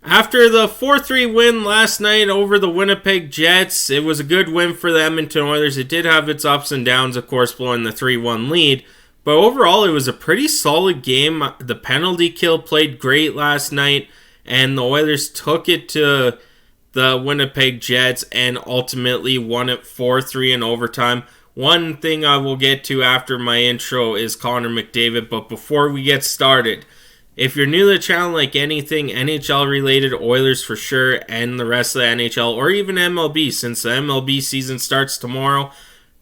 After the 4-3 win last night over the Winnipeg Jets, it was a good win for the Edmonton Oilers. It did have its ups and downs, of course, blowing the 3-1 lead. But overall, it was a pretty solid game. The penalty kill played great last night, and the Oilers took it to the Winnipeg Jets and ultimately won it 4-3 in overtime. One thing I will get to after my intro is Connor McDavid, but before we get started, if you're new to the channel, like anything NHL related, Oilers for sure, and the rest of the NHL, or even MLB, since the MLB season starts tomorrow,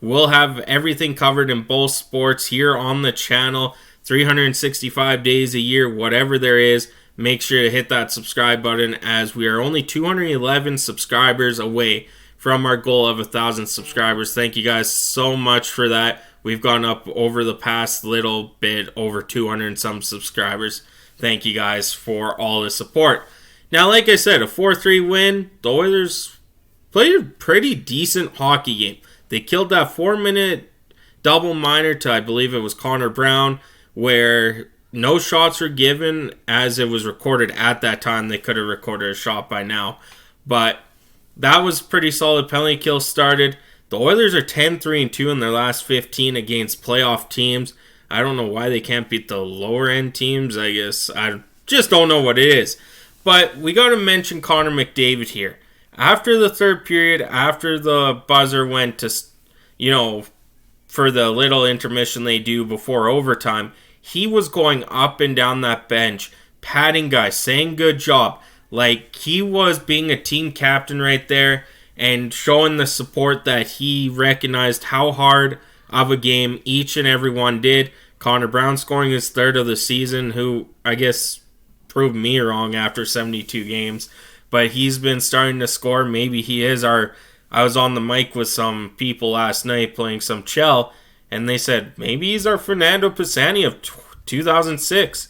we'll have everything covered in both sports here on the channel, 365 days a year, whatever there is. Make sure to hit that subscribe button, as we are only 211 subscribers away from our goal of 1,000 subscribers. Thank you guys so much for that. We've gone up over the past little bit, over 200 and some subscribers. Thank you guys for all the support. Now, like I said, a 4-3 win. The Oilers played a pretty decent hockey game. They killed that 4-minute double minor to, I believe it was Connor Brown, where no shots were given as it was recorded at that time. They could have recorded a shot by now. But that was pretty solid. Penalty kill started. The Oilers are 10-3-2 in their last 15 against playoff teams. I don't know why they can't beat the lower end teams. I guess I just don't know what it is. But we got to mention Connor McDavid here. After the third period, after the buzzer went to, for the little intermission they do before overtime, he was going up and down that bench, patting guys, saying good job. Like, he was being a team captain right there and showing the support that he recognized how hard of a game each and every one did. Connor Brown scoring his third of the season, who I guess proved me wrong after 72 games. But he's been starting to score. Maybe he is I was on the mic with some people last night playing some Chell, and they said, maybe he's our Fernando Pisani of 2006.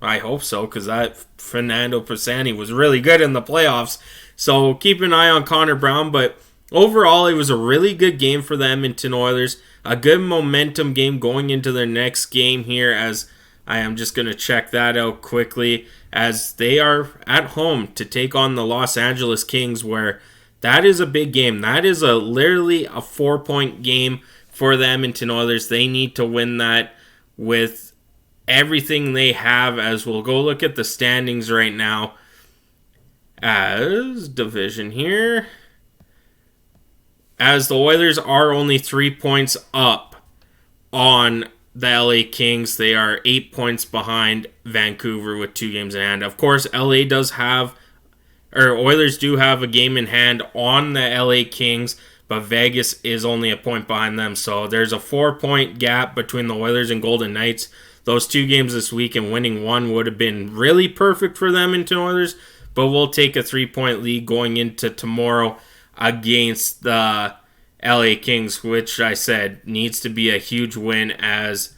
I hope so, because that Fernando Pisani was really good in the playoffs. So keep an eye on Connor Brown. But overall, it was a really good game for the Edmonton Oilers. A good momentum game going into their next game here, as I am just going to check that out quickly, as they are at home to take on the Los Angeles Kings, where that is a big game. That is literally a 4-point game for the Edmonton Oilers. They need to win that with everything they have, as we'll go look at the standings right now as division here. As the Oilers are only 3 points up on the LA Kings. They are 8 points behind Vancouver with 2 games in hand. Of course, Oilers do have a game in hand on the LA Kings, but Vegas is only a point behind them. So there's a 4-point gap between the Oilers and Golden Knights. Those 2 games this week, and winning one would have been really perfect for them into Oilers, but we'll take a 3-point lead going into tomorrow against the LA Kings, which I said needs to be a huge win, as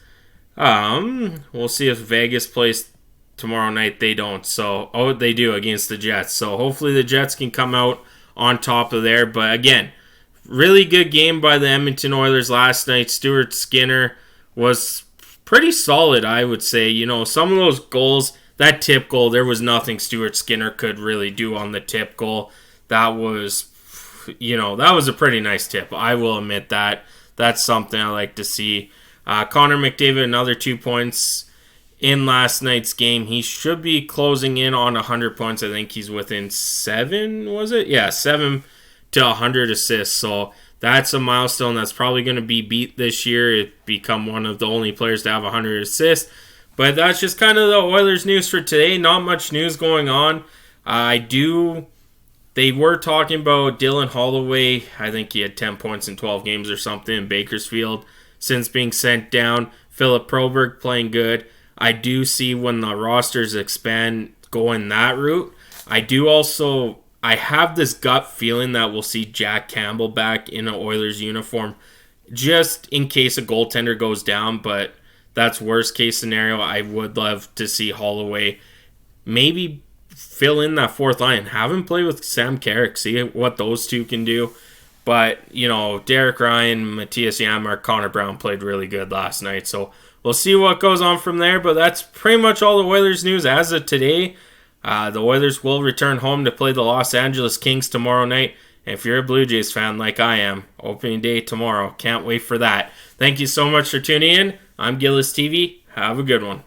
we'll see if Vegas plays tomorrow night. They don't. They do against the Jets. So hopefully the Jets can come out on top of there. But again, really good game by the Edmonton Oilers last night. Stuart Skinner was pretty solid, I would say. Some of those goals, that tip goal, there was nothing Stuart Skinner could really do on the tip goal. That was a pretty nice tip. I will admit that. That's something I like to see. Connor McDavid, another 2 points in last night's game. He should be closing in on 100 points. I think he's within 7, was it? Yeah, 7 to 100 assists. So that's a milestone that's probably going to be beat this year. It become one of the only players to have 100 assists. But that's just kind of the Oilers news for today. Not much news going on. They were talking about Dylan Holloway. I think he had 10 points in 12 games or something in Bakersfield since being sent down. Philip Broberg playing good. I do see when the rosters expand going that route. I have this gut feeling that we'll see Jack Campbell back in an Oilers uniform just in case a goaltender goes down, but that's worst case scenario. I would love to see Holloway maybe fill in that fourth line and have him play with Sam Carrick, see what those two can do. But, Derek Ryan, Matthias Janmark, Connor Brown played really good last night. So we'll see what goes on from there. But that's pretty much all the Oilers news as of today. The Oilers will return home to play the Los Angeles Kings tomorrow night. And if you're a Blue Jays fan like I am, opening day tomorrow. Can't wait for that. Thank you so much for tuning in. I'm Gillis TV. Have a good one.